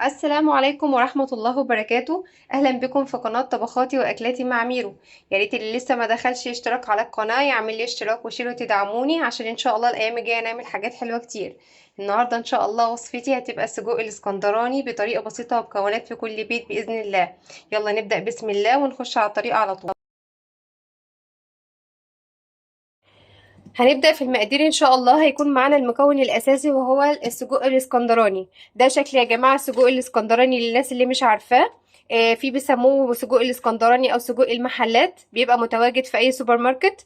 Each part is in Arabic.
السلام عليكم ورحمة الله وبركاته. أهلا بكم في قناة طبخاتي وأكلاتي مع ميرو. يا ريت اللي لسه ما دخلش يشترك على القناة يعمل لي اشتراك وشيروا تدعموني عشان إن شاء الله الأيام الجاية نعمل حاجات حلوة كتير. النهاردة إن شاء الله وصفتي هتبقى السجق الإسكندراني بطريقة بسيطة وبكونات في كل بيت بإذن الله. يلا نبدأ بسم الله ونخش على الطريقة على طول. هنبدأ في المقادير إن شاء الله. هيكون معانا المكون الأساسي وهو السجق الإسكندراني. ده شكل يا جماعة السجق الإسكندراني للناس اللي مش عارفاه. في بيسموه سجق الإسكندراني أو سجق المحلات، بيبقى متواجد في أي سوبر ماركت.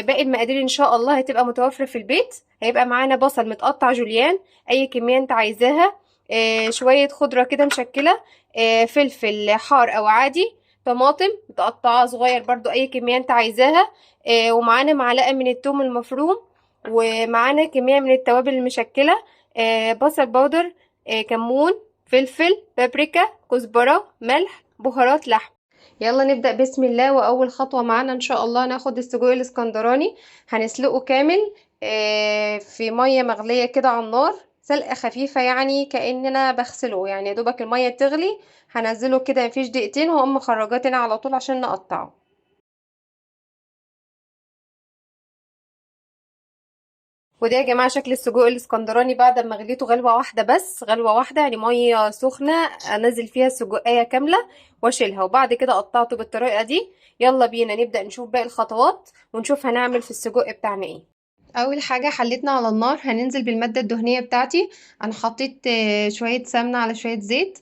باقي المقادير إن شاء الله هتبقى متوفرة في البيت. هيبقى معانا بصل متقطع جوليان أي كمية أنت عايزاها، شوية خضرة كده مشكلة، فلفل حار أو عادي، طماطم متقطعة صغير برضو أي كمية أنت عايزاها، ومعانا معلقة من الثوم المفروم، ومعانا كمية من التوابل المشكلة، بصل بودر، كمون، فلفل، بابريكا، كزبرة، ملح، بهارات لحم. يلا نبدأ بسم الله. وأول خطوة معانا إن شاء الله ناخد السجق الإسكندراني، هنسلقه كامل في مية مغلية كده على النار، سلقة خفيفة يعني كأننا بغسله، يعني يا دوبك المية تغلي هنزله كده مفيش دقيقتين وأقوم مخرجاه تاني على طول عشان نقطعه. وده يا جماعة شكل السجق الاسكندراني بعد ما غليته غلوة واحدة، بس غلوة واحدة يعني مية سخنة انزل فيها السجقية كاملة واشيلها، وبعد كده قطعته بالطريقة دي. يلا بينا نبدأ نشوف باقي الخطوات ونشوف هنعمل في السجق بتاعنا ايه. اول حاجة حلتنا على النار هننزل بالمادة الدهنية بتاعتي. انا حطيت شوية سمنة على شوية زيت.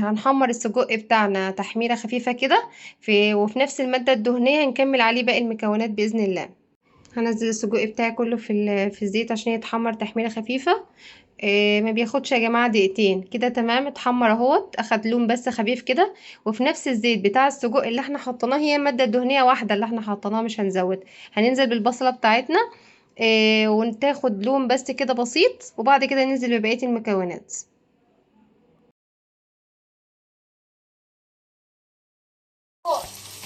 هنحمر السجق بتاعنا تحميرة خفيفة كده، وفي نفس المادة الدهنية هنكمل عليه باقي المكونات بإذن الله. هنزل السجق بتاعي كله في الزيت عشان يتحمر تحميره خفيفه. ما بياخدش يا جماعه دقيقتين كده تمام، اتحمر اهوت، اخد لون بس خفيف كده. وفي نفس الزيت بتاع السجق اللي احنا حطيناه، هي ماده دهنيه واحده اللي احنا حطيناها مش هنزود. هننزل بالبصله بتاعتنا وتاخد لون بس كده بسيط، وبعد كده ننزل ببقيه المكونات.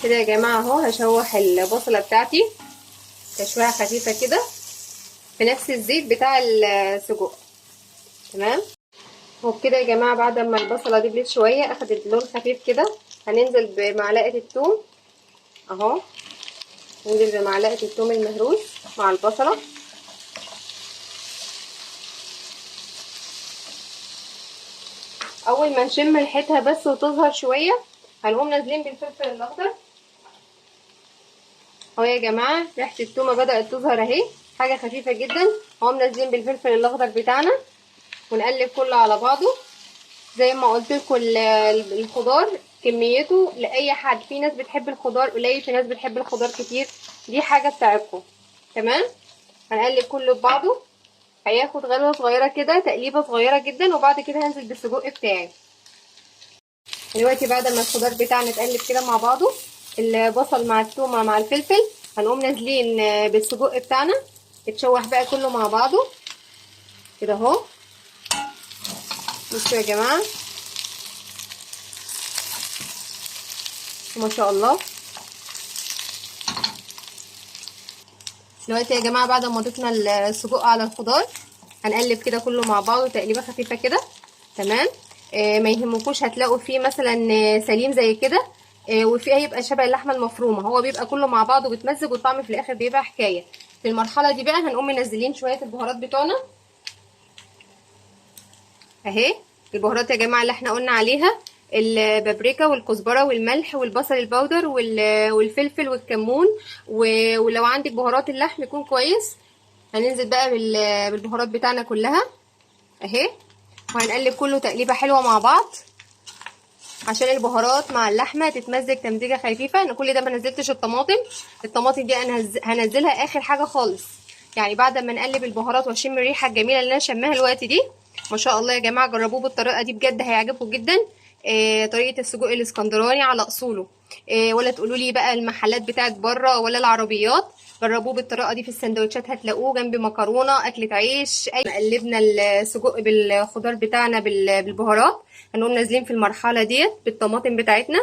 كده يا جماعه اهو هشوح البصله بتاعتي تشويحه خفيفه كده في نفس الزيت بتاع السجق. تمام. وبكده يا جماعة بعد ما البصلة دبلت شوية اخدت لون خفيف كده، هننزل بمعلقة الثوم اهو. ننزل بمعلقة الثوم المهروس مع البصلة. اول ما نشم ريحتها بس وتظهر شوية هنقوم نازلين بالفلفل الاخضر اهو. يا جماعة ريحة الثومة بدأت تظهر اهي، حاجة خفيفة جدا. هنقوم نازلين بالفلفل الاخضر بتاعنا ونقلب كله على بعضه. زي ما قلت لكم الخضار كميته لاي حد، في ناس بتحب الخضار قليل، في ناس بتحب الخضار كتير، دي حاجه بتاعتكم. تمام. هنقلب كله ببعضه، هياخد غلوه صغيره كده، تقليبه صغيره جدا، وبعد كده هنزل بالسجق بتاعي. دلوقتي بعد ما الخضار بتاعنا اتقلب كده مع بعضه، البصل مع الثومه مع الفلفل، هنقوم نازلين بالسجق بتاعنا اتشوح بقى كله مع بعضه كده اهو. بصوا يا جماعه ما شاء الله. دلوقتي يا جماعه بعد ما ضفنا السجق على الخضار هنقلب كده كله مع بعضه تقليبه خفيفه كده. تمام. ما يهمكوش هتلاقوا فيه مثلا سليم زي كده، وفيه هيبقى شبه اللحمه المفرومه، هو بيبقى كله مع بعضه بيتمزج والطعم في الاخر بيبقى حكايه. في المرحله دي بقى هنقوم منزلين شويه البهارات بتوعنا اهي. البهارات يا جماعه اللي احنا قلنا عليها البابريكا والكزبره والملح والبصل البودر والفلفل والكمون، ولو عندك بهارات اللحم يكون كويس. هننزل بقى بالبهارات بتاعنا كلها اهي، وهنقلب كله تقليبه حلوه مع بعض عشان البهارات مع اللحمه تتمزج تمزيجه خفيفه. انا كل ده ما نزلتش الطماطم. الطماطم دي انا هنزلها اخر حاجه خالص، يعني بعد ما نقلب البهارات واشم الريحه الجميله اللي انا شماها الوقت دي. ما شاء الله يا جماعه جربوه بالطريقه دي بجد هيعجبكم جدا. طريقه السجق الاسكندراني على اصوله. ولا تقولوا لي بقى المحلات بتاعت بره ولا العربيات، جربوه بالطريقه دي في السندوتشات هتلاقوه جنب مكرونه اكله عيش. قلبنا السجق بالخضار بتاعنا بالبهارات، هنقوم نازلين في المرحله ديت بالطماطم بتاعتنا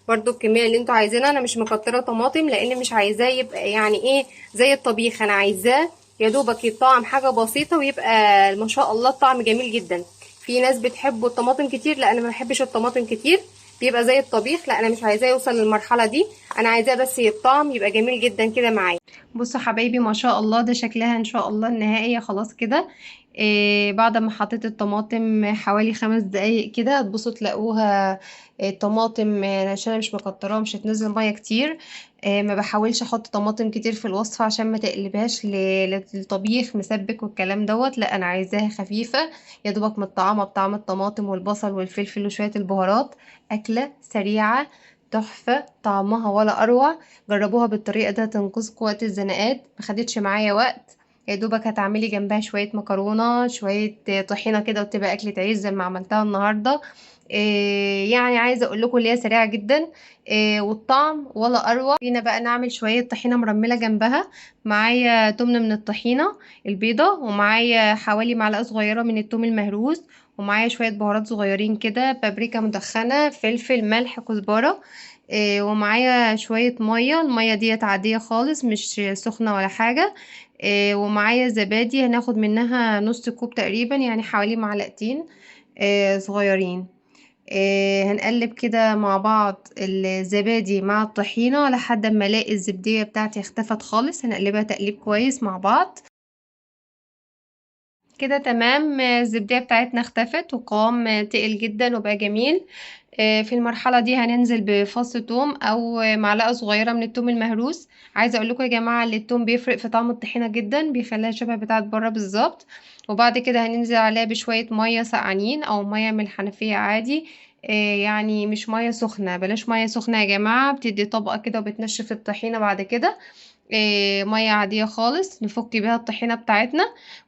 برضو الكميه اللي انتوا عايزينها. انا مش مكتره طماطم لان مش عايزاه يبقى يعني ايه زي الطبيخ، انا عايزاه يا دوبك يطعم حاجه بسيطه ويبقى ما شاء الله الطعم جميل جدا. في ناس بتحب الطماطم كتير، لا انا ما بحبش الطماطم كتير، بيبقى زي الطبيخ، لا انا مش عايزاه يوصل للمرحله دي، انا عايزاه بس يتطعم يبقى جميل جدا كده معايا. بصوا حبايبي ما شاء الله ده شكلها ان شاء الله النهائيه خلاص كده. بعد ما حطيت الطماطم حوالي 5 دقايق كده هتبصوا تلاقوها الطماطم عشان أنا مش مكتراها مش هتنزل ميه كتير. ما بحاولش احط طماطم كتير في الوصفه عشان ما تقلبهاش للطبيخ مسبك والكلام دوت، لا انا عايزاها خفيفه يا دوبك متطعمه بطعم الطماطم والبصل والفلفل وشويه البهارات. اكله سريعه تحفه طعمها ولا اروع. جربوها بالطريقه ده تنقذكم وقت الزنقات، ما خدتش معايا وقت. يا دوبك هتعملي جنبها شويه مكرونه شويه طحينه كده وتبقى اكله عيش زي ما عملتها النهارده. يعني عايزه اقول لكم اللي هي سريعه جدا والطعم ولا اروع. فينا بقى نعمل شويه طحينه مرمله جنبها. معايا تمن من الطحينه البيضه، ومعايا حوالي معلقه صغيره من التوم المهروس، ومعايا شويه بهارات صغيرين كده، بابريكا مدخنه، فلفل، ملح، كزبره. ومعايا شويه ميه، الميه ديت عاديه خالص مش سخنه ولا حاجه. ومعايا زبادي هناخد منها نص كوب تقريبا، يعني حوالي معلقتين صغيرين. هنقلب كده مع بعض الزبادي مع الطحينة لحد ما الاقي الزبدية بتاعتي اختفت خالص، هنقلبها تقليب كويس مع بعض كده تمام. الزبدية بتاعتنا اختفت وقوام تقل جدا وبقى جميل. في المرحلة دي هننزل بفص توم او معلقة صغيرة من التوم المهروس. عايزة اقول لكم يا جماعة ان التوم بيفرق في طعم الطحينة جدا، بيخليها شبه بتاعت بره بالظبط. وبعد كده هننزل عليها بشوية مية سقعانين او مية من الحنفية عادي. يعني مش مية سخنة، بلاش مية سخنة يا جماعة، بتدي طبقة كده وبتنشف الطحينة بعد كده. مية عادية خالص نفك بيها الطحينة بتاعتنا.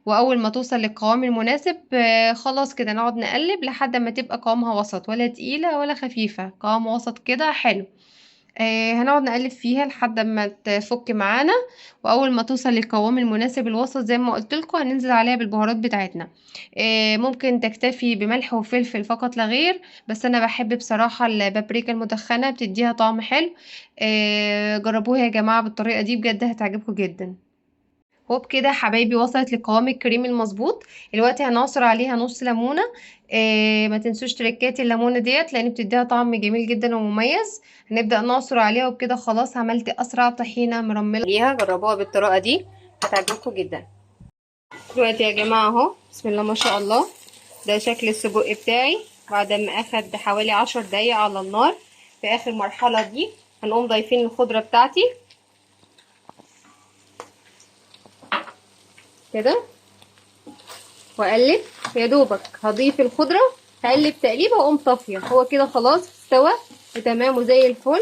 واول ما توصل للقوام المناسب خلاص كده نقعد نقلب لحد ما تبقى قوامها وسط، ولا تقيلة ولا خفيفة، قوام وسط كده حلو. هنقعد نقلب فيها لحد ما تفك معانا. واول ما توصل للقوام المناسب الوسط زي ما قلت لكم هننزل عليها بالبهارات بتاعتنا. ممكن تكتفي بملح وفلفل فقط لا غير، بس انا بحب بصراحة البابريكا المدخنة بتديها طعم حلو. جربوها يا جماعة بالطريقة دي بجد هتعجبكم جدا. وبكده حبايبي وصلت لقوام الكريم المظبوط. دلوقتي هنعصر عليها نص ليمونه. ما تنسوش تركات الليمونه ديت لان بتديها طعم جميل جدا ومميز. هنبدا نعصر عليها وبكده خلاص عملت اسرع طحينه مرمله ليها. جربوها بالطريقه دي هتعجبكم جدا. دلوقتي يا جماعه اهو بسم الله ما شاء الله ده شكل السجق بتاعي بعد ما اخد حوالي 10 دقايق على النار. في اخر مرحله دي هنقوم ضايفين الخضره بتاعتي كده واقلب. يا دوبك هضيف الخضره هقلب تقليبه واقوم طافيه، هو كده خلاص استوى وتمام وزي الفل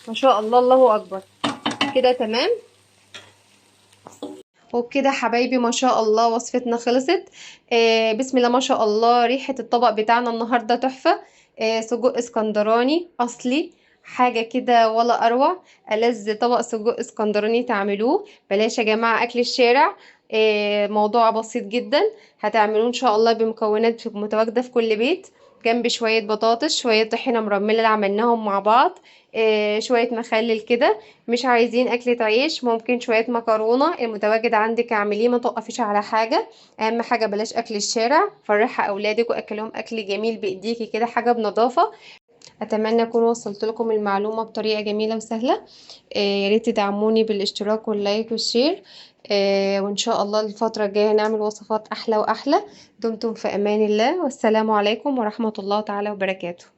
ما شاء الله الله اكبر كده تمام. وبكده حبايبي ما شاء الله وصفتنا خلصت. بسم الله ما شاء الله ريحه الطبق بتاعنا النهارده تحفه. سجق اسكندراني اصلي حاجه كده ولا اروع. ألذ طبق سجق اسكندراني تعملوه، بلاش يا جماعه اكل الشارع. موضوع بسيط جدا هتعملوه ان شاء الله بمكونات متواجده في كل بيت، جنب شويه بطاطس شويه طحينه مرمله اللي عملناهم مع بعض. شويه مخلل كده. مش عايزين اكلة عيش ممكن شوية مكرونة المتواجد عندك اعمليه ما توقفيش على حاجة. اهم حاجة بلاش اكل الشارع، فرحي اولادك واكلهم اكل جميل بايديكي كده حاجة بنظافة. اتمنى اكون وصلت لكم المعلومة بطريقة جميلة وسهلة. يا ريت تدعموني بالاشتراك واللايك والشير. وان شاء الله الفترة الجاية نعمل وصفات احلى واحلى. دمتم في امان الله والسلام عليكم ورحمة الله تعالى وبركاته.